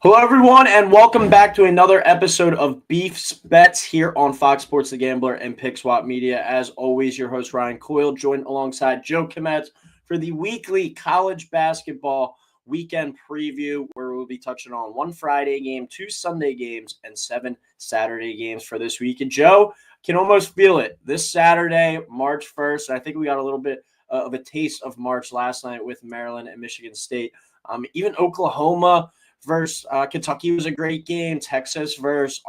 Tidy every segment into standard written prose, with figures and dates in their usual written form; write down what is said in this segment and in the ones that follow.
Hello, everyone, and welcome back to another episode of Beef's Bets here on Fox Sports The Gambler and PickSwap Media. As always, your host, Ryan Coyle, joined alongside Joe Kmetz for the weekly college basketball weekend preview, where we'll be touching on one Friday game, two Sunday games, and 7 Saturday games for this week. And Joe, can almost feel it. This Saturday, March 1st, I think we got a little bit of a taste of March last night with Maryland and Michigan State. Even Oklahoma versus Kentucky was a great game. Texas versus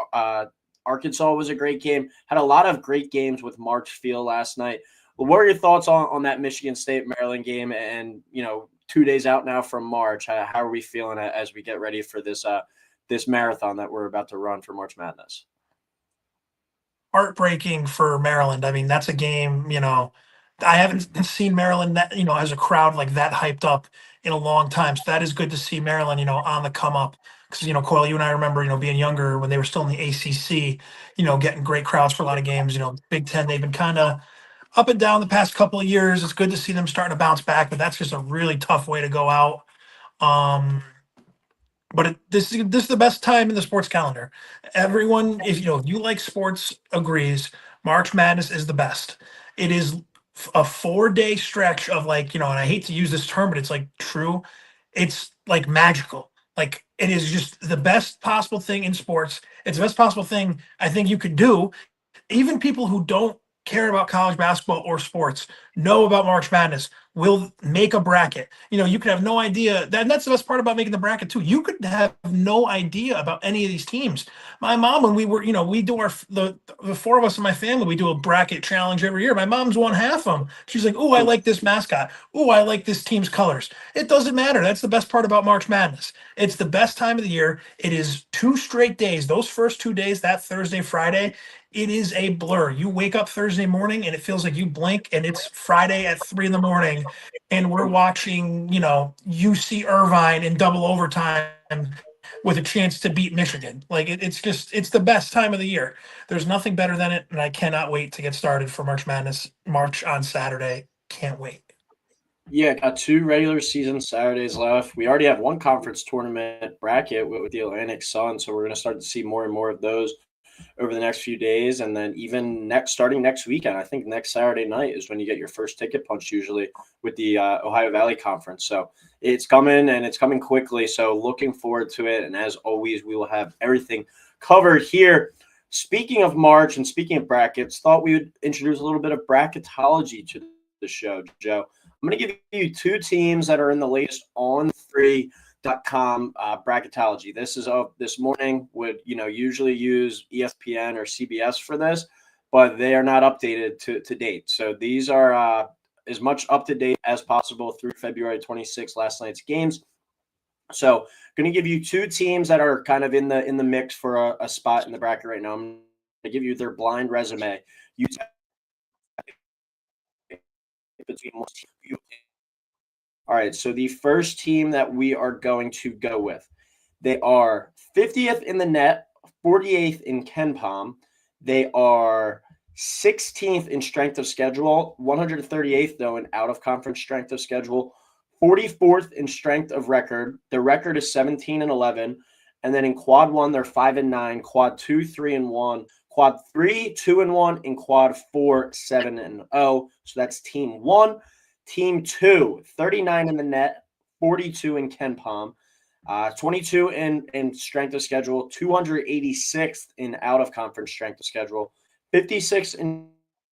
Arkansas was a great game. Had a lot of great games with March feel last night. Well, what are your thoughts on that Michigan State Maryland game? And 2 days out now from March, how are we feeling as we get ready for this marathon that we're about to run for March Madness? Heartbreaking for Maryland. I mean, that's a game, I haven't seen Maryland, as a crowd like that hyped up in a long time. So that is good to see Maryland, on the come up. Because, Coyle, you and I remember, being younger when they were still in the ACC, getting great crowds for a lot of games. Big Ten, they've been kind of up and down the past couple of years. It's good to see them starting to bounce back, but that's just a really tough way to go out. But this is the best time in the sports calendar. Everyone, if you like sports, agrees. March Madness is the best. It is a 4-day stretch of and I hate to use this term, but it's like true. It's like magical. Like it is just the best possible thing in sports. It's the best possible thing I think you could do. Even people who don't care about college basketball or sports know about March Madness. Will make a bracket. You could have no idea. That's the best part about making the bracket too. You could have no idea about any of these teams. My mom, when we were, we do the four of us in my family, we do a bracket challenge every year. My mom's won half of them. She's like, "Oh, I like this mascot. Oh, I like this team's colors." It doesn't matter. That's the best part about March Madness. It's the best time of the year. It is 2 straight days. Those first 2 days, that Thursday, Friday, it is a blur. You wake up Thursday morning and it feels like you blink and it's Friday at 3 in the morning and we're watching, UC Irvine in double overtime with a chance to beat Michigan. It's the best time of the year. There's nothing better than it. And I cannot wait to get started for March Madness, March on Saturday. Can't wait. Yeah, got 2 regular season Saturdays left. We already have one conference tournament bracket with the Atlantic Sun, so we're going to start to see more and more of those over the next few days. And then even starting next weekend, I think next Saturday night is when you get your first ticket punch usually with the Ohio Valley Conference. So it's coming and it's coming quickly. So looking forward to it. And as always, we will have everything covered here. Speaking of March and speaking of brackets, thought we would introduce a little bit of bracketology to the show, Joe. I'm going to give you 2 teams that are in the latest on3.com bracketology. This is this morning. Would usually use ESPN or CBS for this, but they are not updated to date. So these are as much up to date as possible through February 26th, last night's games. So going to give you 2 teams that are kind of in the mix for a spot in the bracket right now. I'm going to give you their blind resume. All right, so the first team that we are going to go with, they are 50th in the net, 48th in KenPom. They are 16th in strength of schedule, 138th though in out-of-conference strength of schedule, 44th in strength of record. Their record is 17-11, and then in quad 1 they're 5-9, quad 2 3-1, quad 3 2-1, and quad 4 7-0. So that's team 1. Team 2, 39 in the net, 42 in KenPom, 22 in strength of schedule, 286th in out-of-conference strength of schedule, 56 in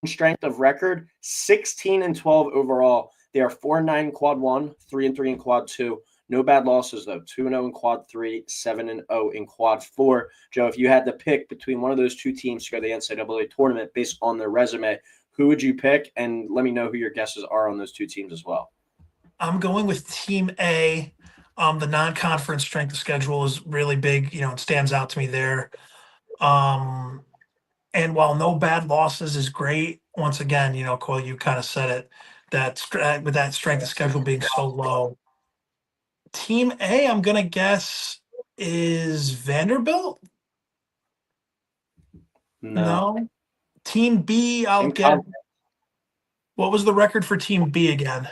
strength of record, 16-12 overall. They are 4-9 in quad 1, 3-3 in quad 2. No bad losses, though. 2-0 in quad 3, 7-0 in quad 4. Joe, if you had to pick between one of those 2 teams to go to the NCAA tournament based on their resume, who would you pick? And let me know who your guesses are on those 2 teams as well. I'm going with Team A. The non-conference strength of schedule is really big. It stands out to me there. And while no bad losses is great, once again, Cole, you kind of said it, that with that strength of schedule being so low. Team A, I'm going to guess, is Vanderbilt? No. Team B, I'll guess. What was the record for Team B again?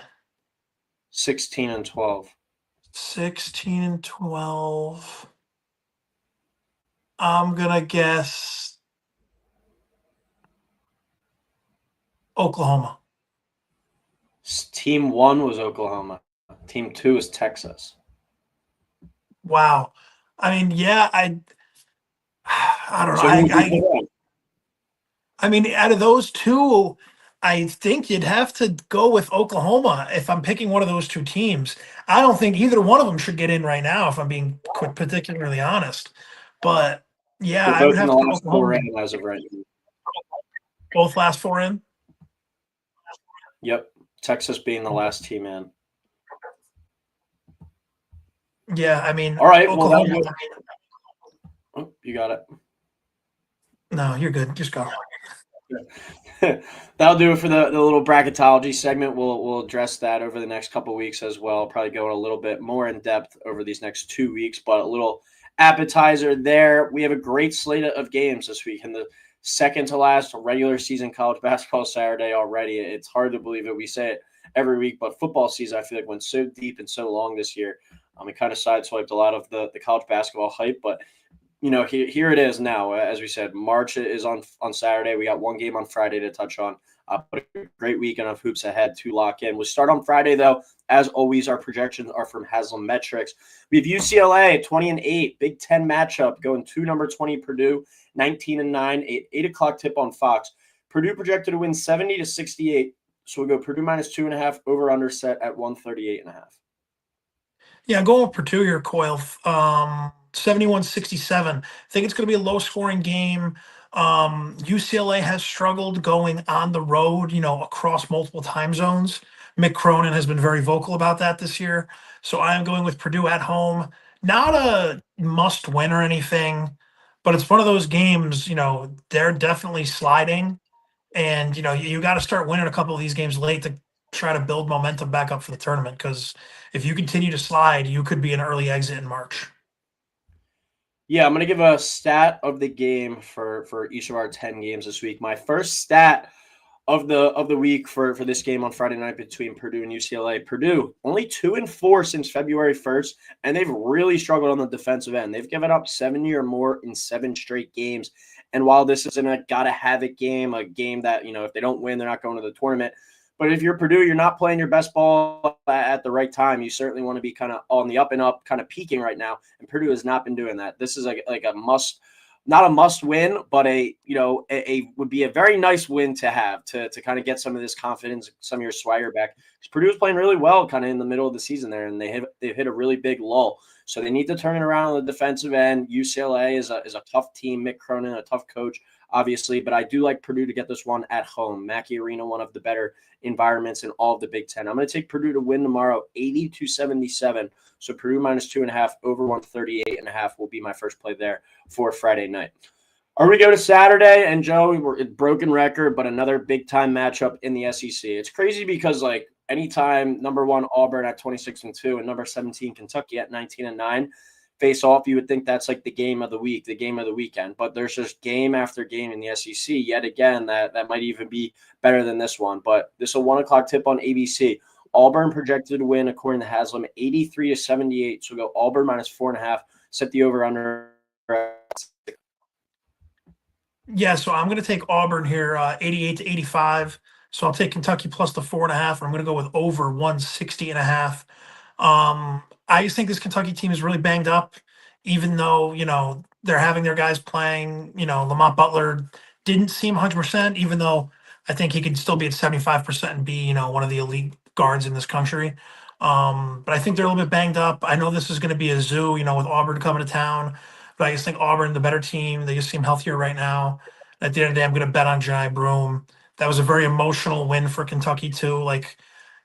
16-12. 16-12. I'm gonna guess Oklahoma. Team 1 was Oklahoma. Team 2 is Texas. Wow. I mean, yeah, I don't know. So who would you put on? I mean, out of those two, I think you'd have to go with Oklahoma if I'm picking one of those two teams. I don't think either one of them should get in right now, if I'm being particularly honest. But yeah, They're I would both in have the to go last 4 Oklahoma. in as of right now. Both last four in. Yep. Texas being the last team in. Yeah, I mean, All right. Well, Oklahoma. oh, you got it. No, you're good. Just go. That'll do it for the little bracketology segment. We'll address that over the next couple of weeks as well. Probably go a little bit more in depth over these next 2 weeks, but a little appetizer there. We have a great slate of games this week, and the second to last regular season college basketball Saturday already. It's hard to believe it. We say it every week, but football season I feel like went so deep and so long this year. It kind of sideswiped a lot of the college basketball hype, but here it is now. As we said, March is on Saturday. We got one game on Friday to touch on. But a great weekend of hoops ahead to lock in. We'll start on Friday, though. As always, our projections are from Haslam Metrics. We have UCLA 20-8, Big Ten matchup, going to number 20 Purdue, 19-9, 8 o'clock tip on Fox. Purdue projected to win 70-68. So we'll go Purdue -2.5, over under set at 138.5. Yeah, going with Purdue here, Coyle. 71-67. I think it's going to be a low scoring game. UCLA has struggled going on the road, across multiple time zones. Mick Cronin has been very vocal about that this year. So I am going with Purdue at home. Not a must win or anything, but it's one of those games, they're definitely sliding. And, you got to start winning a couple of these games late to try to build momentum back up for the tournament. Because if you continue to slide, you could be an early exit in March. Yeah, I'm going to give a stat of the game for each of our 10 games this week. My first stat of the week for this game on Friday night between Purdue and UCLA. Purdue only 2-4 since February 1st, and they've really struggled on the defensive end. They've given up 70 or more in 7 straight games. And while this isn't a gotta have it game, a game that, if they don't win, they're not going to the tournament. But if you're Purdue, you're not playing your best ball at the right time. You certainly want to be kind of on the up and up, kind of peaking right now. And Purdue has not been doing that. This is like a must, not a must win, but a would be a very nice win to have to kind of get some of this confidence, some of your swagger back. Because Purdue is playing really well kind of in the middle of the season there, and they've hit a really big lull. So they need to turn it around on the defensive end. UCLA is a tough team. Mick Cronin, a tough coach, obviously, but I do like Purdue to get this one at home. Mackey Arena, one of the better environments in all of the Big Ten. I'm going to take Purdue to win tomorrow, 80-77. So Purdue -2.5, over 138.5 will be my first play there for Friday night. Or we go to Saturday, and Joe, we're broken record, but another big time matchup in the SEC. It's crazy because anytime number 1 Auburn at 26-2 and number 17 Kentucky at 19-9 face off, you would think that's like the game of the week, the game of the weekend. But there's just game after game in the SEC yet again that might even be better than this one. But this is a 1 o'clock tip on ABC. Auburn projected to win, according to Haslam, 83-78. So go Auburn -4.5. Set the over under. Yeah, so I'm going to take Auburn here, 88-85. So I'll take Kentucky plus the 4.5. And I'm going to go with over 160.5. I just think this Kentucky team is really banged up, even though, they're having their guys playing. Lamont Butler didn't seem 100%, even though I think he could still be at 75% and be, one of the elite guards in this country. But I think they're a little bit banged up. I know this is going to be a zoo, with Auburn coming to town. But I just think Auburn, the better team. They just seem healthier right now. At the end of the day, I'm going to bet on Jai Broom. That was a very emotional win for Kentucky, too.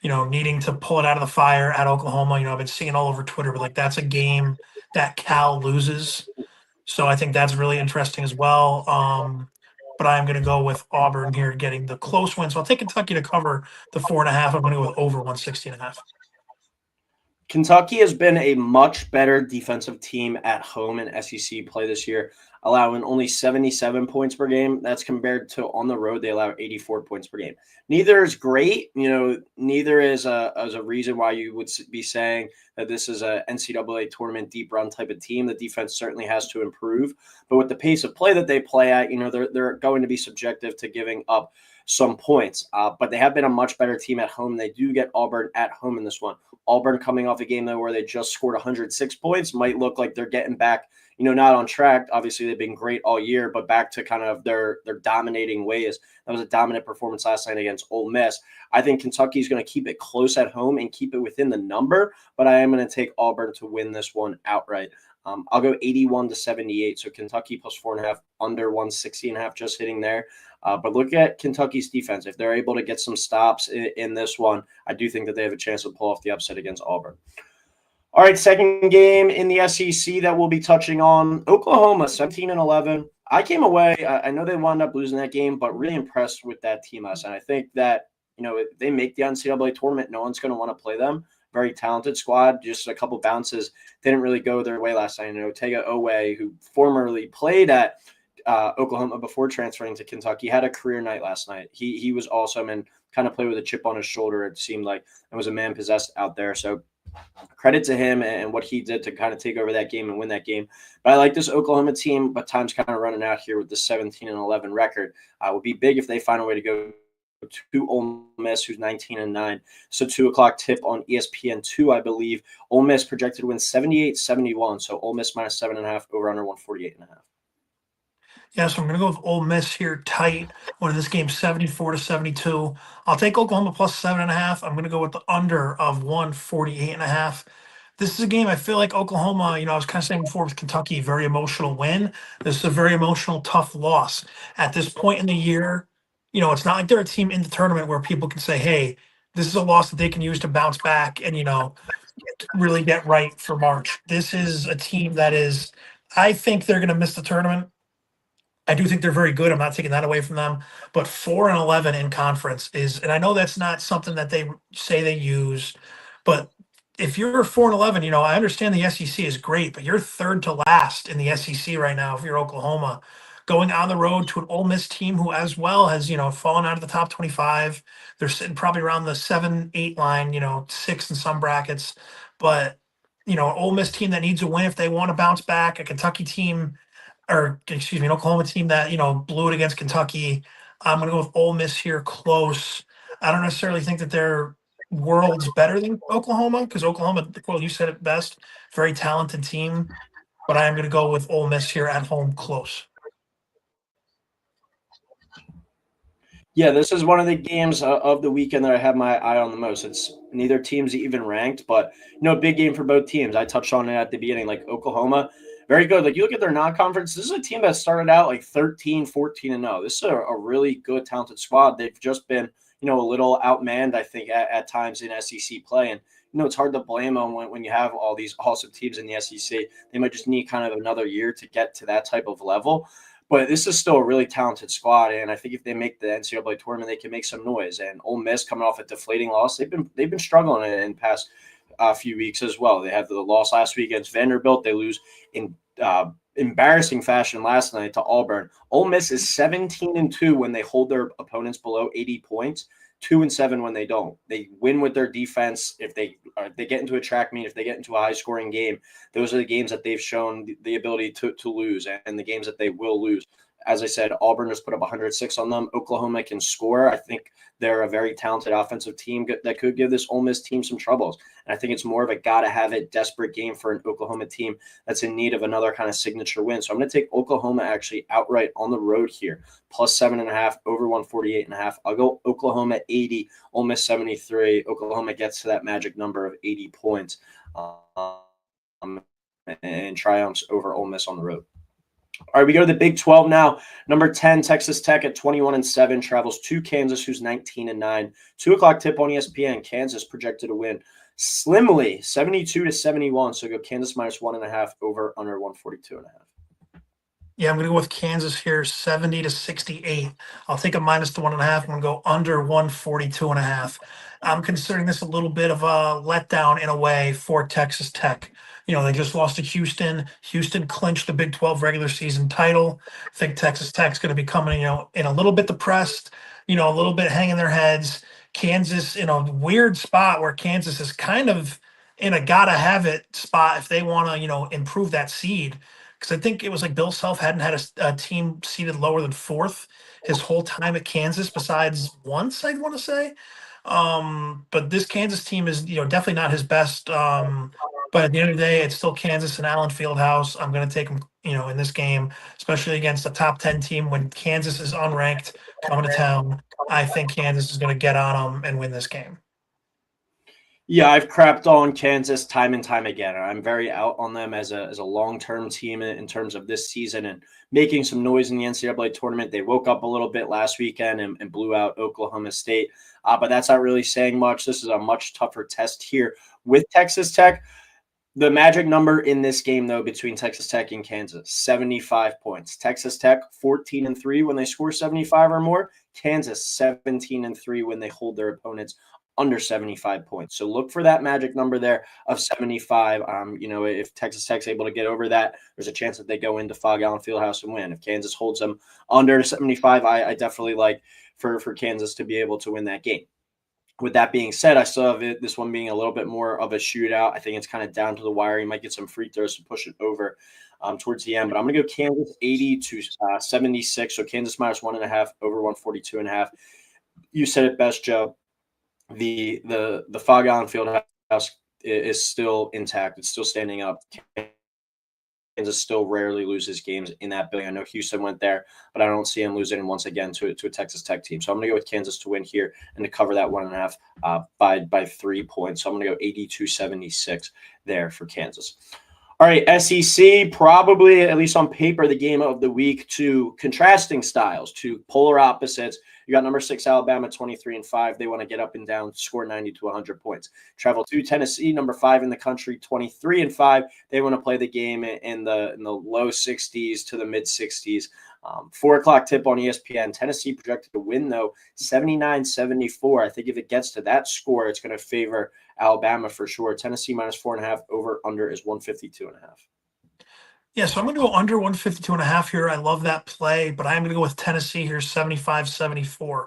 Needing to pull it out of the fire at Oklahoma. I've been seeing all over Twitter, but that's a game that Cal loses. So I think that's really interesting as well. But I'm going to go with Auburn here getting the close win. So I'll take Kentucky to cover the 4.5. I'm going to go with over 160.5. Kentucky has been a much better defensive team at home in SEC play this year. allowing only 77 points per game. That's compared to on the road, they allow 84 points per game. Neither is great. Neither is as a reason why you would be saying that this is a NCAA tournament deep run type of team. The defense certainly has to improve. But with the pace of play that they play at, they're going to be subjective to giving up some points. But they have been a much better team at home. They do get Auburn at home in this one. Auburn coming off a game, though, where they just scored 106 points might look like they're getting back, not on track. Obviously, they've been great all year, but back to kind of their dominating ways. That was a dominant performance last night against Ole Miss. I think Kentucky is going to keep it close at home and keep it within the number, but I am going to take Auburn to win this one outright. I'll go 81-78. So Kentucky plus 4.5, under 160.5, just hitting there. But look at Kentucky's defense. If they're able to get some stops in this one, I do think that they have a chance to pull off the upset against Auburn. All right, second game in the SEC that we'll be touching on, Oklahoma, 17-11. I came away, I know they wound up losing that game, but really impressed with that team last night. I think that, if they make the NCAA tournament, no one's going to want to play them. Very talented squad, just a couple bounces didn't really go their way last night. Otega Owe, who formerly played at Oklahoma before transferring to Kentucky, had a career night last night. He was awesome and kind of played with a chip on his shoulder, it seemed like, and was a man possessed out there. So credit to him and what he did to kind of take over that game and win that game. But I like this Oklahoma team, but time's kind of running out here with the 17-11 record. It would be big if they find a way to go to Ole Miss, who's 19-9. So 2:00 tip on ESPN2, I believe. Ole Miss projected to win 78-71. So Ole Miss minus 7.5, over under 148.5. Yeah, so I'm going to go with Ole Miss here tight. Winning this game 74-72. I'll take Oklahoma plus 7.5. I'm going to go with the under of 148.5. This is a game I feel like Oklahoma, I was kind of saying before with Kentucky, very emotional win. This is a very emotional, tough loss. At this point in the year, it's not like they're a team in the tournament where people can say, hey, this is a loss that they can use to bounce back and, really get right for March. This is a team that is, I think they're going to miss the tournament. I do think they're very good. I'm not taking that away from them. But 4-11 in conference is, and I know that's not something that they say they use, but if you're 4-11, I understand the SEC is great, but you're third to last in the SEC right now if you're Oklahoma. Going on the road to an Ole Miss team who as well has, fallen out of the top 25. They're sitting probably around the 7-8 line, 6 in some brackets. But, an Ole Miss team that needs a win if they want to bounce back, a Kentucky team, or excuse me, an Oklahoma team that, blew it against Kentucky. I'm going to go with Ole Miss here close. I don't necessarily think that they're worlds better than Oklahoma because Oklahoma, well, you said it best, very talented team. But I am going to go with Ole Miss here at home close. Yeah, this is one of the games of the weekend that I have my eye on the most. It's neither team's even ranked, but, big game for both teams. I touched on it at the beginning, like Oklahoma, very good. Like you look at their non-conference, this is a team that started out like 13, 14-0. This is a really good, talented squad. They've just been, a little outmanned, I think, at times in SEC play. And, it's hard to blame them when you have all these awesome teams in the SEC. They might just need kind of another year to get to that type of level. But this is still a really talented squad, and I think if they make the NCAA tournament, they can make some noise. And Ole Miss coming off a deflating loss, they've been struggling in past few weeks as well. They had the loss last week against Vanderbilt. They lose in embarrassing fashion last night to Auburn. Ole Miss is 17-2 when they hold their opponents below 80 points. 2-7 when they don't. They win with their defense. If they get into a track meet, if they get into a high-scoring game, those are the games that they've shown the ability to lose and the games that they will lose. As I said, Auburn just put up 106 on them. Oklahoma can score. I think they're a very talented offensive team that could give this Ole Miss team some troubles. And I think it's more of a gotta-have-it, desperate game for an Oklahoma team that's in need of another kind of signature win. So I'm going to take Oklahoma actually outright on the road here, plus 7.5, over 148.5. I'll go Oklahoma 80, Ole Miss 73. Oklahoma gets to that magic number of 80 points and triumphs over Ole Miss on the road. All right, we go to the Big 12 now. Number 10, Texas Tech at 21-7 travels to Kansas, who's 19-9. 2:00 tip on ESPN. Kansas projected to win slimly, 72-71. So go Kansas minus 1.5, over under 142.5. Yeah, I'm going to go with Kansas here, 70-68. I'll take a minus the 1.5. I'm going to go under 142.5. I'm considering this a little bit of a letdown in a way for Texas Tech. They just lost to Houston. Houston clinched the Big 12 regular season title. I think Texas Tech's going to be coming, in a little bit depressed, a little bit hanging their heads. Kansas in a weird spot where Kansas is kind of in a gotta have it spot if they want to, improve that seed. Because I think it was like Bill Self hadn't had a team seated lower than fourth his whole time at Kansas, besides once, I'd want to say. But this Kansas team is, definitely not his best. But at the end of the day, it's still Kansas and Allen Fieldhouse. I'm going to take them, in this game, especially against a top 10 team when Kansas is unranked coming to town. I think Kansas is going to get on them and win this game. Yeah, I've crapped on Kansas time and time again. I'm very out on them as a long-term team in terms of this season and making some noise in the NCAA tournament. They woke up a little bit last weekend and blew out Oklahoma State, but that's not really saying much. This is a much tougher test here with Texas Tech. The magic number in this game, though, between Texas Tech and Kansas, 75 points. Texas Tech 14-3 when they score 75 or more. Kansas 17-3 when they hold their opponents under 75 points. So look for that magic number there of 75. If Texas Tech's able to get over that, there's a chance that they go into Fog Allen Fieldhouse and win. If Kansas holds them under 75, I definitely like for Kansas to be able to win that game. With that being said, I still have this one being a little bit more of a shootout. I think it's kind of down to the wire. You might get some free throws to push it over towards the end. But I'm going to go Kansas 80-76. So Kansas minus 1.5 over 142.5. You said it best, Joe. The Fog Allen Fieldhouse is still intact. It's still standing up. Kansas still rarely loses games in that building. I know Houston went there, but I don't see him losing once again to a Texas Tech team. So I'm going to go with Kansas to win here and to cover that 1.5 by 3 points. So I'm going to go 82-76 there for Kansas. All right, SEC, probably, at least on paper, the game of the week. To contrasting styles, to polar opposites. You got number 6 Alabama, 23-5. They want to get up and down, score 90 to 100 points. Travel to Tennessee, number 5 in the country, 23-5. They want to play the game in the low 60s to the mid 60s. 4 o'clock tip on ESPN. Tennessee projected to win, though, 79-74. I think if it gets to that score, it's going to favor Alabama for sure. Tennessee minus 4.5, over under is 152.5. Yeah, so I'm going to go under 152.5 here. I love that play, but I'm going to go with Tennessee here, 75-74.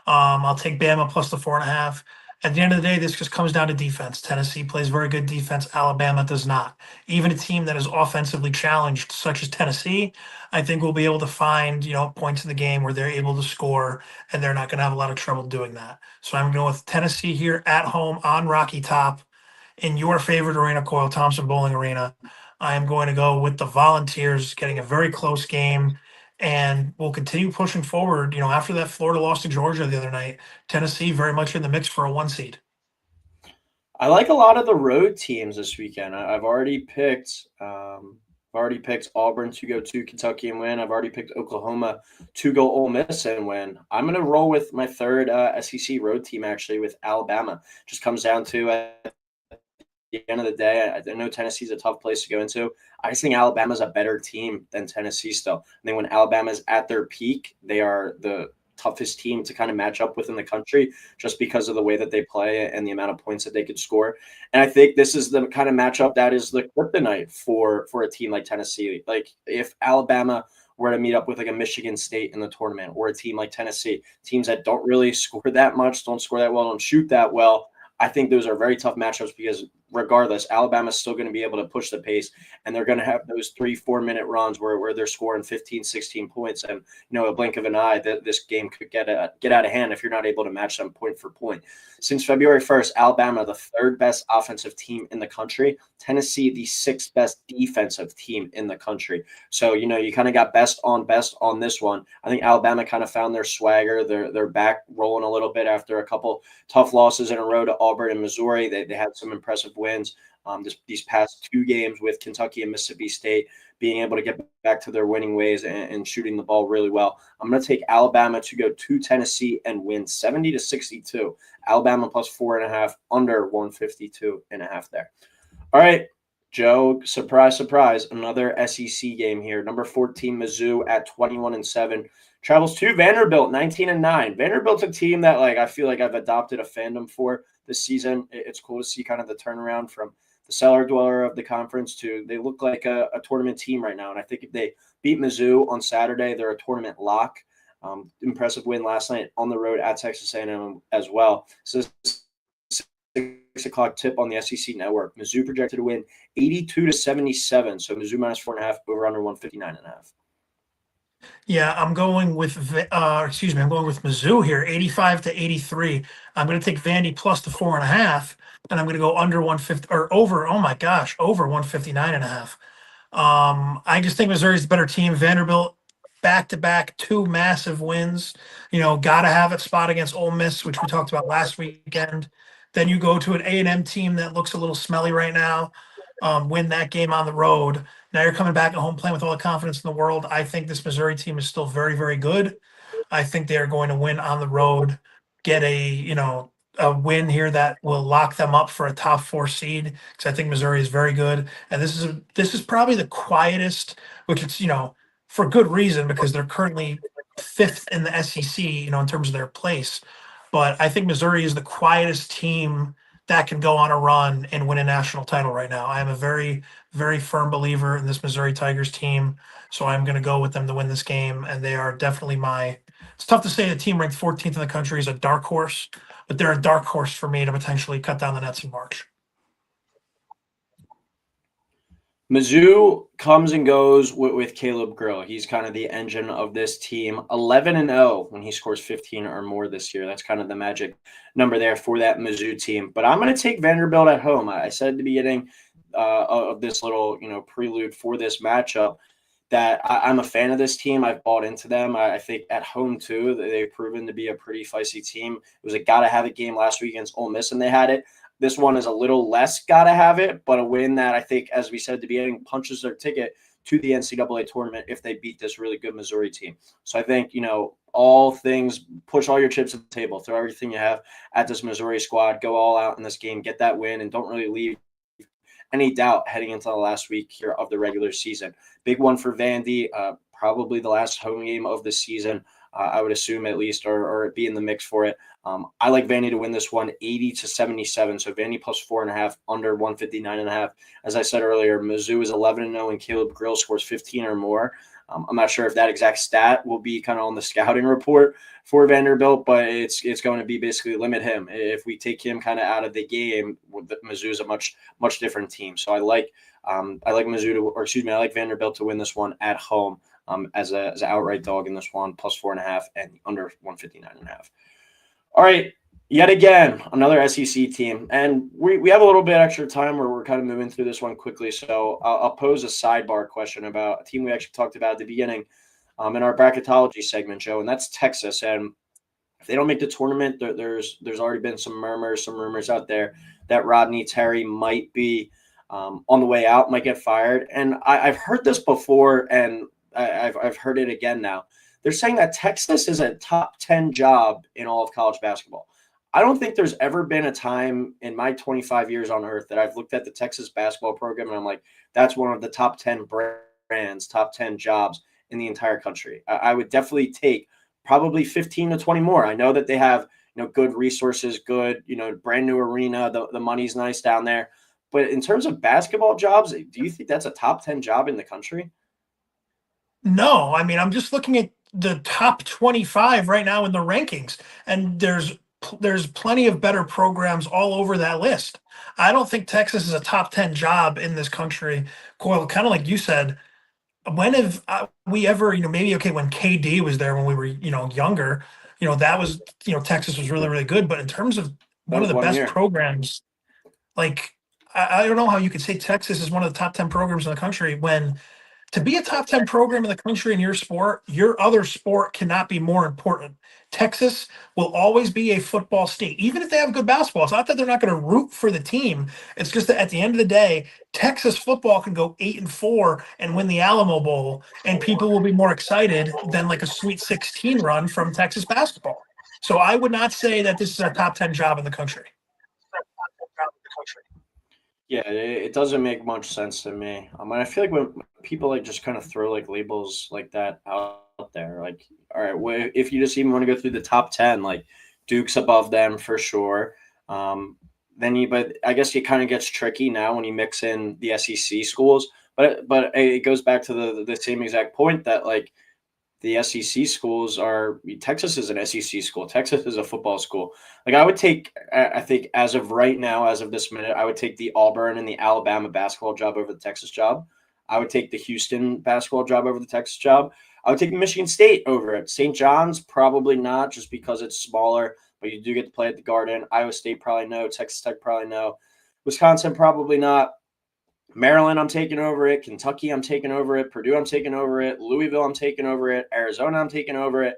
I'll take Bama plus the 4.5. At the end of the day, this just comes down to defense. Tennessee plays very good defense. Alabama does not. Even a team that is offensively challenged, such as Tennessee, I think will be able to find, points in the game where they're able to score, and they're not going to have a lot of trouble doing that. So I'm going with Tennessee here at home on Rocky Top in your favorite arena, Coyle Thompson Bowling Arena. I am going to go with the Volunteers getting a very close game, and we'll continue pushing forward. After that Florida loss to Georgia the other night, Tennessee very much in the mix for a 1 seed. I like a lot of the road teams this weekend. I've already picked Auburn to go to Kentucky and win. I've already picked Oklahoma to go Ole Miss and win. I'm going to roll with my third SEC road team, actually, with Alabama. Just comes down to at the end of the day, I know Tennessee's a tough place to go into. I just think Alabama's a better team than Tennessee still. I think when Alabama's at their peak, they are the toughest team to kind of match up with in the country just because of the way that they play and the amount of points that they could score. And I think this is the kind of matchup that is the kryptonite for a team like Tennessee. Like if Alabama were to meet up with like a Michigan State in the tournament or a team like Tennessee, teams that don't really score that much, don't score that well, don't shoot that well, I think those are very tough matchups because regardless, Alabama's still going to be able to push the pace, and they're going to have those 3-4 minute runs where they're scoring 15, 16 points. And, a blink of an eye, that this game could get out of hand if you're not able to match them point for point. Since February 1st, Alabama, the 3rd best offensive team in the country. Tennessee, the 6th best defensive team in the country. So, you kind of got best on this one. I think Alabama kind of found their swagger. They're back rolling a little bit after a couple tough losses in a row to Auburn and Missouri. They had some impressive wins these past 2 games with Kentucky and Mississippi State, being able to get back to their winning ways and shooting the ball really well. I'm going to take Alabama to go to Tennessee and win 70-62. Alabama plus 4.5, under 152.5 there. All right, Joe, surprise, surprise, another SEC game here. Number 14, Mizzou at 21-7. Travels to Vanderbilt, 19-9. Vanderbilt's a team that I feel like I've adopted a fandom for this season. It's cool to see kind of the turnaround from the cellar dweller of the conference to they look like a tournament team right now. And I think if they beat Mizzou on Saturday, they're a tournament lock. Impressive win last night on the road at Texas A&M as well. So 6 o'clock tip on the SEC network. Mizzou projected to win 82-77. So Mizzou minus 4.5, over under 159.5. Yeah, I'm going with I'm going with Mizzou here, 85-83. I'm going to take Vandy plus the 4.5, and I'm going to go under 150 or over. Oh my gosh, over 159.5. I just think Missouri's the better team. Vanderbilt, back to back, 2 massive wins. Got to have it spot against Ole Miss, which we talked about last weekend. Then you go to an A&M team that looks a little smelly right now. Win that game on the road. Now you're coming back at home playing with all the confidence in the world. I think this Missouri team is still very, very good. I think they are going to win on the road, get a win here that will lock them up for a top 4 seed, because I think Missouri is very good. And this is probably the quietest, which it's for good reason, because they're currently 5th in the SEC, in terms of their place. But I think Missouri is the quietest team that can go on a run and win a national title right now. I am a very, very firm believer in this Missouri Tigers team, so I'm going to go with them to win this game. And they are definitely it's tough to say a team ranked 14th in the country is a dark horse, but they're a dark horse for me to potentially cut down the nets in March. Mizzou comes and goes with Caleb Grill. He's kind of the engine of this team. 11-0 when he scores 15 or more this year. That's kind of the magic number there for that Mizzou team. But I'm going to take Vanderbilt at home. I said at the beginning of this little prelude for this matchup that I'm a fan of this team. I've bought into them. I think at home too, they've proven to be a pretty feisty team. It was a gotta-have-it game last week against Ole Miss, and they had it. This one is a little less gotta have it, but a win that I think, as we said at the beginning, punches their ticket to the NCAA tournament if they beat this really good Missouri team. So I think, all things, push all your chips at the table, throw everything you have at this Missouri squad, go all out in this game, get that win, and don't really leave any doubt heading into the last week here of the regular season. Big one for Vandy, probably the last home game of the season. I would assume at least, or be in the mix for it. I like Vandy to win this one 80-77. So Vandy plus 4.5, under 159.5. As I said earlier, Mizzou is 11-0 and Caleb Grill scores 15 or more. I'm not sure if that exact stat will be kind of on the scouting report for Vanderbilt, but it's going to be basically limit him. If we take him kind of out of the game, Mizzou is a much different team. So I like I like Vanderbilt to win this one at home as an outright dog in this one, plus 4.5 and under 159.5. All right, yet again, another SEC team. And we have a little bit extra time where we're kind of moving through this one quickly. So I'll pose a sidebar question about a team we actually talked about at the beginning in our bracketology segment, Joe, and that's Texas. And if they don't make the tournament, there's already been some rumors out there that Rodney Terry might be on the way out, might get fired. And I've heard this before, and I've heard it again now. They're saying that Texas is a top 10 job in all of college basketball. I don't think there's ever been a time in my 25 years on earth that I've looked at the Texas basketball program and I'm like, that's one of the top 10 brands, top 10 jobs in the entire country. I would definitely take probably 15 to 20 more. I know that they have, good resources, good, brand new arena. The money's nice down there. But in terms of basketball jobs, do you think that's a top 10 job in the country? No, I mean, I'm just looking at the top 25 right now in the rankings, and there's plenty of better programs all over that list. I don't think Texas is a top 10 job in this country. Coyle, kind of like you said, when have we ever, maybe, okay, when KD was there when we were, younger, that was, Texas was really, really good. But in terms of one of the best programs, like, I don't know how you could say Texas is one of the top 10 programs in the country when to be a top 10 program in the country in your sport, your other sport cannot be more important. Texas will always be a football state, even if they have good basketball. It's not that they're not going to root for the team. It's just that at the end of the day, Texas football can go 8-4 and win the Alamo Bowl, and people will be more excited than like a Sweet 16 run from Texas basketball. So I would not say that this is a top 10 job in the country. Yeah, it doesn't make much sense to me. I feel like when people just kind of throw labels like that out there, all right, well, if you just even want to go through the top 10, Duke's above them for sure. but I guess it kind of gets tricky now when you mix in the SEC schools. But it goes back to the same exact point that like the SEC schools are. Texas is an SEC school. Texas is a football school. Like I would take, I think as of right now, as of this minute, I would take the Auburn and the Alabama basketball job over the Texas job. I would take the Houston basketball job over the Texas job. I would take Michigan State over it. St. John's, probably not, just because it's smaller, but you do get to play at the Garden. Iowa State, probably no. Texas Tech, probably no. Wisconsin, probably not. Maryland, I'm taking over it. Kentucky, I'm taking over it. Purdue, I'm taking over it. Louisville, I'm taking over it. Arizona, I'm taking over it.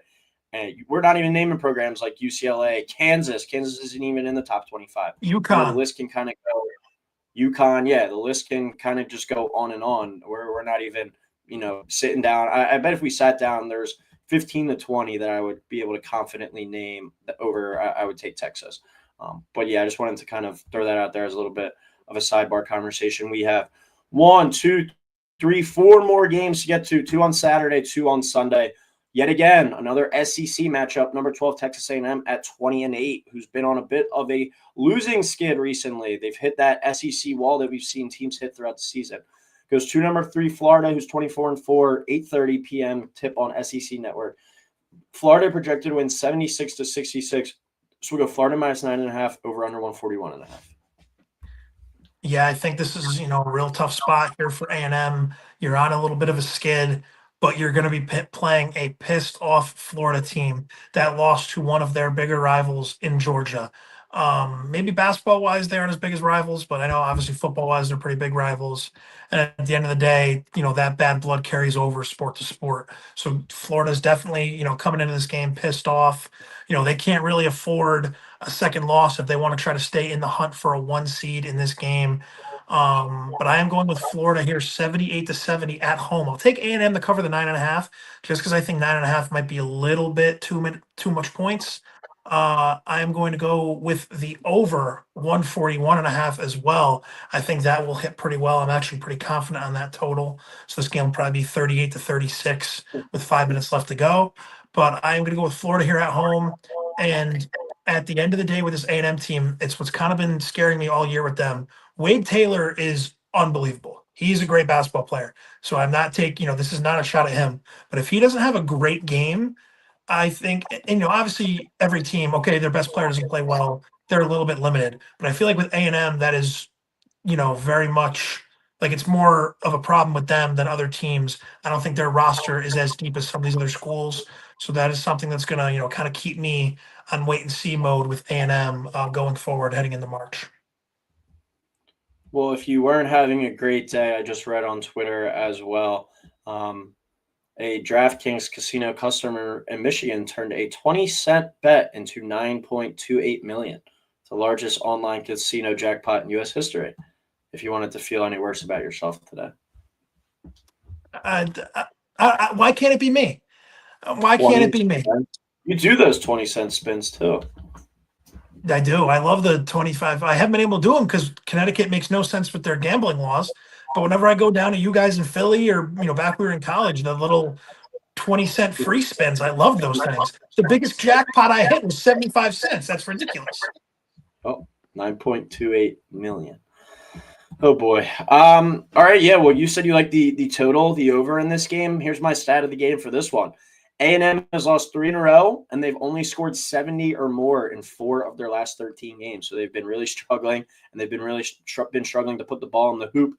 And we're not even naming programs like UCLA. Kansas isn't even in the top 25. UConn. The list can kind of go. UConn, yeah, the list can kind of just go on and on. We're not even, sitting down. I bet if we sat down, there's 15 to 20 that I would be able to confidently name over. I would take Texas. But yeah, I just wanted to kind of throw that out there as a little bit of a sidebar conversation. We have 1, 2, 3, 4 more games to get to. 2 on Saturday, 2 on Sunday. Yet again, another SEC matchup. Number 12 Texas A&M at 20-8, who's been on a bit of a losing skid recently. They've hit that SEC wall that we've seen teams hit throughout the season. Goes to number 3 Florida, who's 24-4, 8:30 p.m. tip on SEC Network. Florida projected to win 76-66. So we'll go Florida minus 9.5, over under 141.5. Yeah, I think this is, a real tough spot here for A&M. You're on a little bit of a skid, but you're going to be playing a pissed off Florida team that lost to one of their bigger rivals in Georgia. Maybe basketball wise, they aren't as big as rivals, but I know obviously football wise, they're pretty big rivals. And at the end of the day, that bad blood carries over sport to sport. So Florida's definitely, coming into this game pissed off. They can't really afford a second loss if they want to try to stay in the hunt for a 1 seed in this game. But I am going with Florida here, 78-70 at home. I'll take A&M to cover the 9.5, just because I think 9.5 might be a little bit too much points. I am going to go with the over 141.5 as well. I think that will hit pretty well. I'm actually pretty confident on that total. So this game will probably be 38-36 with 5 minutes left to go. But I am going to go with Florida here at home. And at the end of the day with this A&M team, it's what's kind of been scaring me all year with them. Wade Taylor is unbelievable. He's a great basketball player. So I'm not this is not a shot at him. But if he doesn't have a great game, I think, obviously every team, okay, their best player doesn't play well. They're a little bit limited. But I feel like with A&M, that is, very much like it's more of a problem with them than other teams. I don't think their roster is as deep as some of these other schools. So that is something that's going to, kind of keep me on wait and see mode with A&M going forward heading into March. Well, if you weren't having a great day, I just read on Twitter as well. A DraftKings casino customer in Michigan turned a 20-cent bet into $9.28 million. It's the largest online casino jackpot in U.S. history. If you wanted to feel any worse about yourself today. Why can't it be me? Why can't it be me? You do those 20-cent spins too. I do. I love the 25. I haven't been able to do them because Connecticut makes no sense with their gambling laws. But whenever I go down to you guys in Philly or, back when we were in college, the little 20-cent free spins, I love those things. The biggest jackpot I hit was 75 cents. That's ridiculous. Oh, 9.28 million. Oh boy. All right. Yeah. Well, you said you like the total, the over in this game. Here's my stat of the game for this one. A&M has lost 3 in a row, and they've only scored 70 or more in 4 of their last 13 games. So they've been really struggling, and they've been really been struggling to put the ball in the hoop.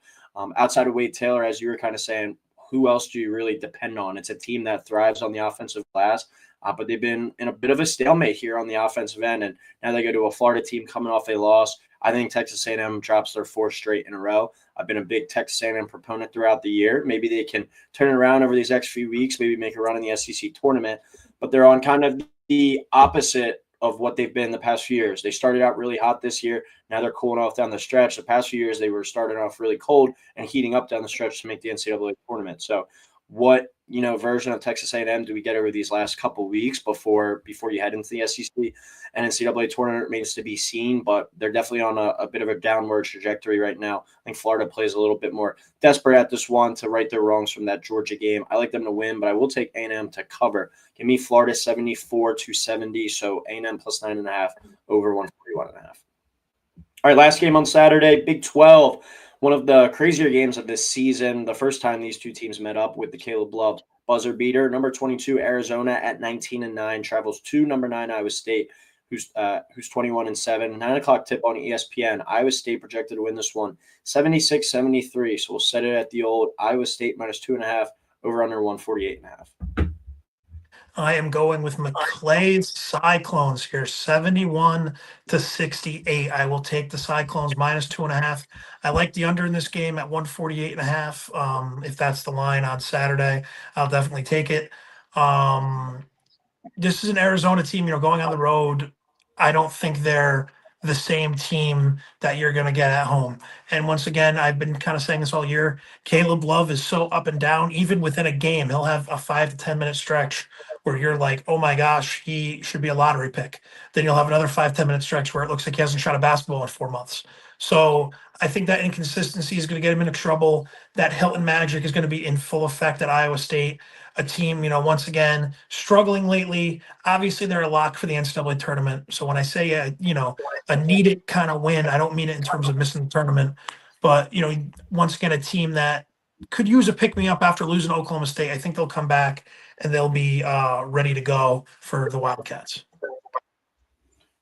Outside of Wade Taylor, as you were kind of saying, who else do you really depend on? It's a team that thrives on the offensive glass, but they've been in a bit of a stalemate here on the offensive end, and now they go to a Florida team coming off a loss. I think Texas A&M drops their 4th straight in a row. I've been a big Texas A&M proponent throughout the year. Maybe they can turn it around over these next few weeks, maybe make a run in the SEC tournament, but they're on kind of the opposite of what they've been the past few years. They started out really hot this year. Now they're cooling off down the stretch. The past few years, they were starting off really cold and heating up down the stretch to make the NCAA tournament. So what version of Texas A&M do we get over these last couple weeks before you head into the SEC and NCAA tournament remains to be seen, but they're definitely on a bit of a downward trajectory right now. I think Florida plays a little bit more desperate at this one to right their wrongs from that Georgia game. I like them to win, but I will take A&M to cover. Give me Florida 74-70, so A&M plus 9.5 over 141.5. All right, last game on Saturday, Big 12. One of the crazier games of this season. The first time these two teams met up with the Caleb Love buzzer beater. Number 22 Arizona at 19-9 travels to number 9 Iowa State, who's 21-7. 9 o'clock tip on ESPN. Iowa State projected to win this one 76-73. So we'll set it at the old Iowa State -2.5 over under 148.5. I am going with McClay's Cyclones here, 71-68. I will take the Cyclones -2.5. I like the under in this game at 148.5. If that's the line on Saturday, I'll definitely take it. This is an Arizona team, going on the road. I don't think they're the same team that you're going to get at home. And once again, I've been kind of saying this all year. Caleb Love is so up and down, even within a game. He'll have a 5 to 10 minute stretch where you're like, oh my gosh, he should be a lottery pick. Then you'll have another 5-10 minute stretch where it looks like he hasn't shot a basketball in 4 months. So I think that inconsistency is going to get him into trouble. That Hilton magic is going to be in full effect at Iowa State. A team, once again, struggling lately. Obviously, they're a lock for the NCAA tournament. So when I say a needed kind of win, I don't mean it in terms of missing the tournament, but once again, a team that could use a pick me up after losing to Oklahoma State. I think they'll come back and they'll be ready to go for the Wildcats.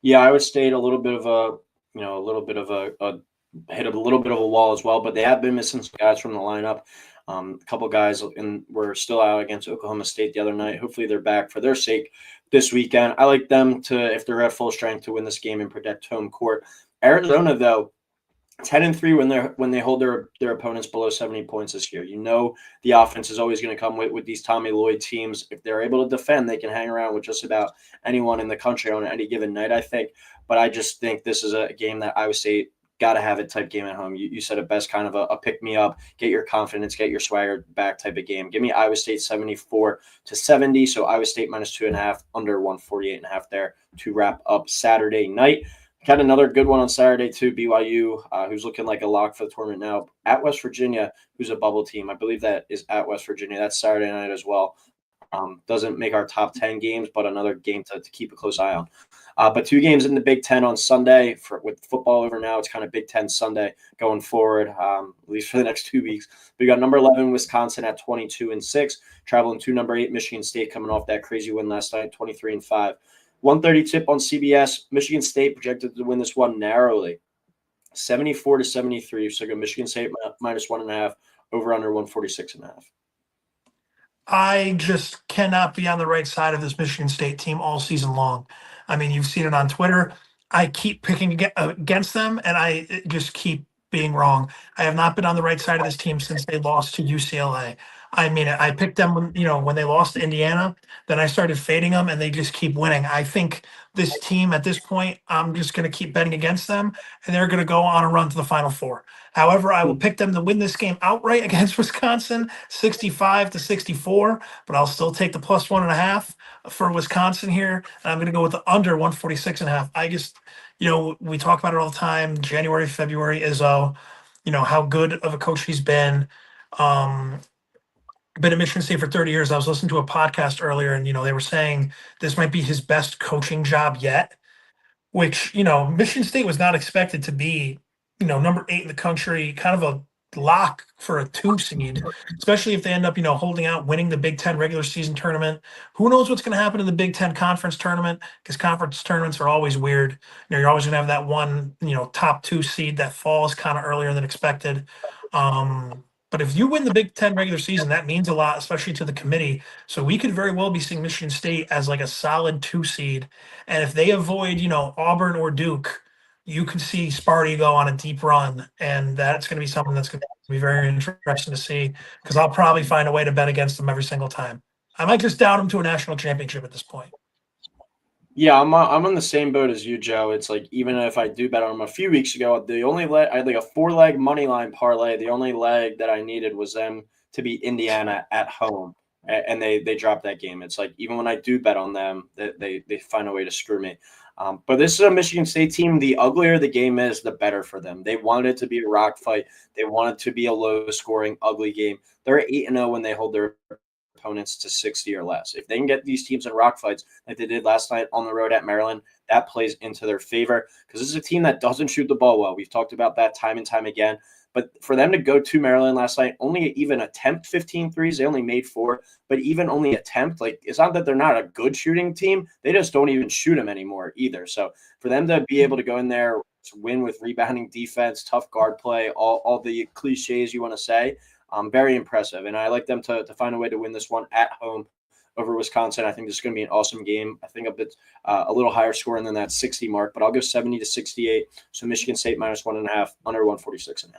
Yeah, Iowa State a little bit of a hit a little bit of a wall as well, but they have been missing some guys from the lineup. A couple guys were still out against Oklahoma State the other night. Hopefully they're back for their sake this weekend. I like them to, if they're at full strength, to win this game and protect home court. Arizona, though, 10-3 when they hold their opponents below 70 points this year. The offense is always going to come with these Tommy Lloyd teams. If they're able to defend, they can hang around with just about anyone in the country on any given night, I think. But I just think this is a game that Iowa State got to have it type game at home. You said it best, kind of a pick me up, get your confidence, get your swagger back type of game. Give me Iowa State 74-70. So Iowa State -2.5, under 148.5 there to wrap up Saturday night. Got another good one on Saturday too. BYU, who's looking like a lock for the tournament now, at West Virginia, who's a bubble team. I believe that is at West Virginia. That's Saturday night as well. Doesn't make our top 10 games, but another game to keep a close eye on. But 2 games in the Big Ten on Sunday. With football over now, it's kind of Big Ten Sunday going forward, at least for the next 2 weeks. We got number 11 Wisconsin at 22-6, traveling to number 8 Michigan State, coming off that crazy win last night, 23-5. 1:30 tip on CBS. Michigan State projected to win this one narrowly, 74-73. So go Michigan State -1.5, over under 146.5. I just cannot be on the right side of this Michigan State team all season long. I mean, you've seen it on Twitter. I keep picking against them, and I just keep being wrong. I have not been on the right side of this team since they lost to UCLA. I mean, I picked them when they lost to Indiana. Then I started fading them, and they just keep winning. I think this team at this point, I'm just going to keep betting against them, and they're going to go on a run to the Final Four. However, I will pick them to win this game outright against Wisconsin, 65-64, but I'll still take the +1.5 for Wisconsin here. And I'm going to go with the under 146.5. I just, we talk about it all the time. January, February, Izzo, how good of a coach he's been. Been at Michigan State for 30 years. I was listening to a podcast earlier, and they were saying this might be his best coaching job yet, which Michigan State was not expected to be number 8 in the country, kind of a lock for a 2 seed, especially if they end up holding out, winning the Big Ten regular season tournament. Who knows what's going to happen in the Big Ten conference tournament, because conference tournaments are always weird. You're always going to have that one top 2 seed that falls kind of earlier than expected. But if you win the Big Ten regular season, that means a lot, especially to the committee. So we could very well be seeing Michigan State as like a solid 2 seed. And if they avoid, Auburn or Duke, you could see Sparty go on a deep run. And that's going to be something that's going to be very interesting to see, because I'll probably find a way to bet against them every single time. I might just doubt them to a national championship at this point. Yeah, I'm on the same boat as you, Joe. It's like, even if I do bet on them a few weeks ago, the only leg, I had like a 4-leg money line parlay. The only leg that I needed was them to beat Indiana at home, and they dropped that game. It's like, even when I do bet on them, they find a way to screw me. But this is a Michigan State team. The uglier the game is, the better for them. They want it to be a rock fight. They want it to be a low-scoring, ugly game. They're 8-0 when they hold their opponents to 60 or less. If they can get these teams in rock fights like they did last night on the road at Maryland, that plays into their favor because this is a team that doesn't shoot the ball well. We've talked about that time and time again. But for them to go to Maryland last night, only even attempt 15 threes. They only made 4, but even only attempt, like, it's not that they're not a good shooting team. They just don't even shoot them anymore either. So for them to be able to go in there, to win with rebounding defense, tough guard play, all the cliches you want to say, very impressive. And I like them to find a way to win this one at home over Wisconsin. I think this is going to be an awesome game. I think a little higher scoring than that 60 mark, but I'll go 70-68. So Michigan State -1.5, under 146.5.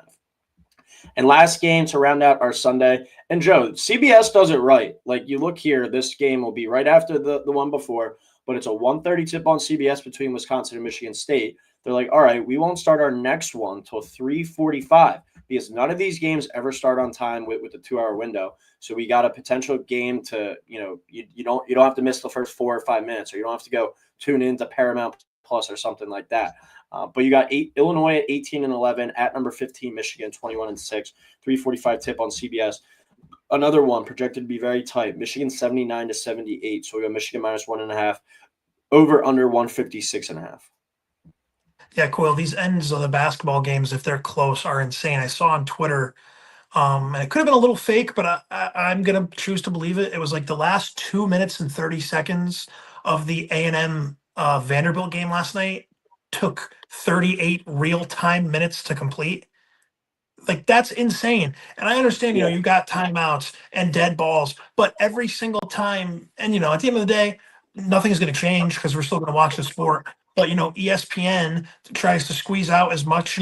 And last game to round out our Sunday. And Joe, CBS does it right. Like, you look here, this game will be right after the one before, but it's a 1:30 tip on CBS between Wisconsin and Michigan State. They're like, all right, we won't start our next one till 3:45 because none of these games ever start on time with the 2-hour window. So we got a potential game to, you don't have to miss the first 4 or 5 minutes, or you don't have to go tune into Paramount Plus or something like that. But you got Illinois at 18-11, at number 15 Michigan 21-6, 3:45 tip on CBS. Another one projected to be very tight. Michigan 79-78. So we got Michigan -1.5, over under 156.5. Yeah, Coyle, these ends of the basketball games, if they're close, are insane. I saw on Twitter, and it could have been a little fake, but I'm going to choose to believe it. It was like the last 2 minutes and 30 seconds of the A&M Vanderbilt game last night took 38 real-time minutes to complete. Like, that's insane. And I understand, Yeah. you've got timeouts and dead balls, but every single time, and, at the end of the day, nothing is going to change because we're still going to watch the sport. But, ESPN tries to squeeze out as much,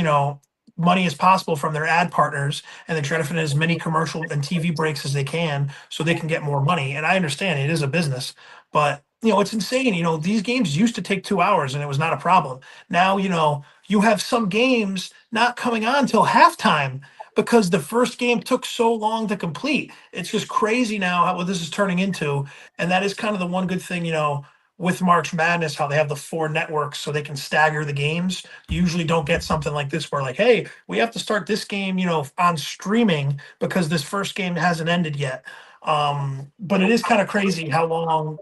money as possible from their ad partners, and they try to fit in as many commercial and TV breaks as they can so they can get more money. And I understand it is a business, but, it's insane. These games used to take 2 hours and it was not a problem. Now, you have some games not coming on till halftime because the first game took so long to complete. It's just crazy now what this is turning into. And that is kind of the one good thing, with March Madness, how they have the 4 networks so they can stagger the games. You usually don't get something like this where, like, hey, we have to start this game, on streaming because this first game hasn't ended yet. But it is kind of crazy how long,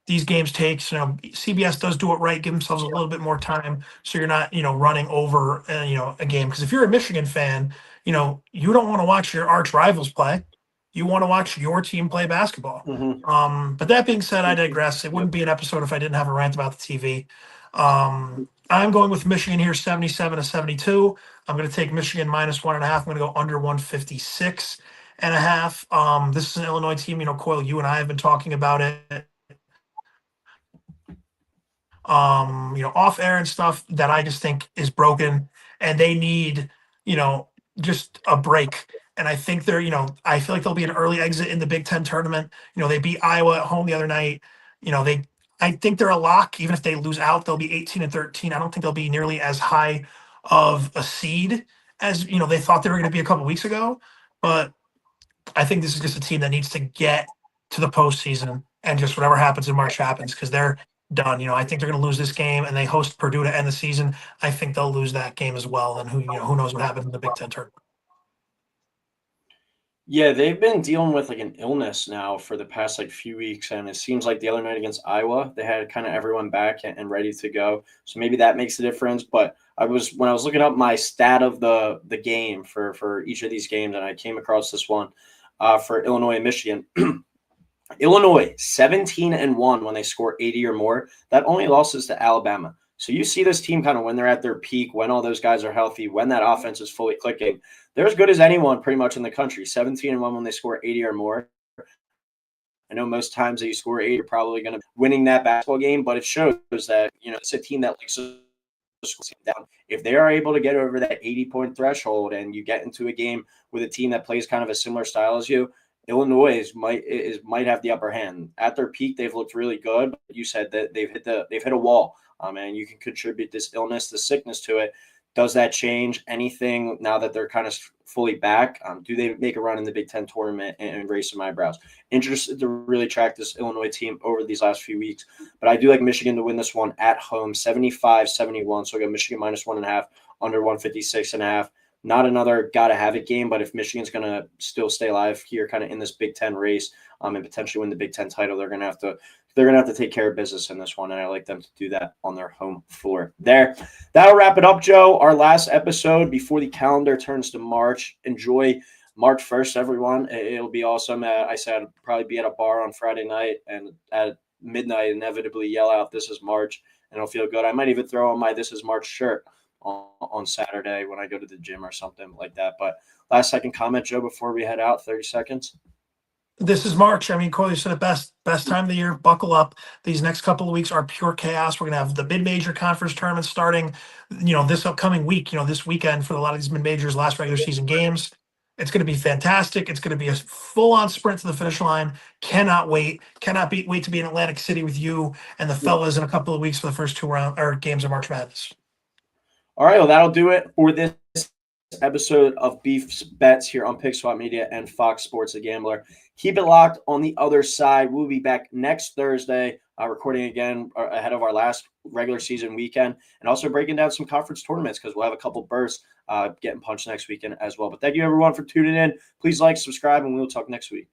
these games take. CBS does do it right, give themselves a little bit more time so you're not, running over, a game. Because if you're a Michigan fan, you don't want to watch your arch rivals play. You want to watch your team play basketball. Mm-hmm. But that being said, I digress. It wouldn't be an episode if I didn't have a rant about the TV. I'm going with Michigan here, 77-72. I'm going to take Michigan -1.5. I'm going to go under 156.5. This is an Illinois team. Coyle, you and I have been talking about it. Off air and stuff that I just think is broken, and they need, just a break. And I think I feel like there'll be an early exit in the Big Ten tournament. They beat Iowa at home the other night. I think they're a lock. Even if they lose out, they'll be 18-13. I don't think they'll be nearly as high of a seed as, they thought they were going to be a couple weeks ago. But I think this is just a team that needs to get to the postseason, and just whatever happens in March happens, because they're done. I think they're going to lose this game, and they host Purdue to end the season. I think they'll lose that game as well. And who knows what happens in the Big Ten tournament. Yeah, they've been dealing with like an illness now for the past few weeks, and it seems like the other night against Iowa, they had kind of everyone back and ready to go. So maybe that makes a difference. But when I was looking up my stat of the game for each of these games, and I came across this one for Illinois and Michigan. Illinois 17-1 when they score 80 or more. That only losses to Alabama. So you see this team kind of when they're at their peak, when all those guys are healthy, when that offense is fully clicking. They're as good as anyone pretty much in the country. 17-1 when they score 80 or more. I know most times that you score 8, you're probably going to be winning that basketball game, but it shows that it's a team that likes to score down. If they are able to get over that 80-point threshold and you get into a game with a team that plays kind of a similar style as you, Illinois might have the upper hand. At their peak, they've looked really good. But you said that they've hit a wall, and you can contribute this illness, the sickness to it. Does that change anything now that they're kind of fully back? Do they make a run in the Big Ten tournament and raise some eyebrows? Interested to really track this Illinois team over these last few weeks. But I do like Michigan to win this one at home, 75-71. So I got Michigan -1.5, under 156.5. not another gotta have it game, but if Michigan's going to still stay alive here kind of in this Big Ten race and potentially win the Big Ten title, they're going to have to take care of business in this one, and I like them to do that on their home floor there. That'll wrap it up, Joe. Our last episode before the calendar turns to March. Enjoy March 1st, everyone. It'll be awesome. I said I'd probably be at a bar on Friday night and at midnight inevitably yell out, "This is March," and it'll feel good. I might even throw on my "This is March" shirt on Saturday when I go to the gym or something like that. But last second comment, Joe, before we head out, 30 seconds. This is March. I mean, Coyle, you said it best. Best time of the year. Buckle up. These next couple of weeks are pure chaos. We're going to have the mid-major conference tournament starting, this upcoming week, this weekend for a lot of these mid-majors, last regular season games. It's going to be fantastic. It's going to be a full-on sprint to the finish line. Cannot wait. Wait to be in Atlantic City with you and the fellas in a couple of weeks for the first two games of March Madness. All right, well, that'll do it for this episode of Beef's Bets here on Pick Swap Media and Fox Sports The Gambler. Keep it locked on the other side. We'll be back next Thursday, recording again ahead of our last regular season weekend, and also breaking down some conference tournaments because we'll have a couple bursts getting punched next weekend as well. But thank you, everyone, for tuning in. Please like, subscribe, and we'll talk next week.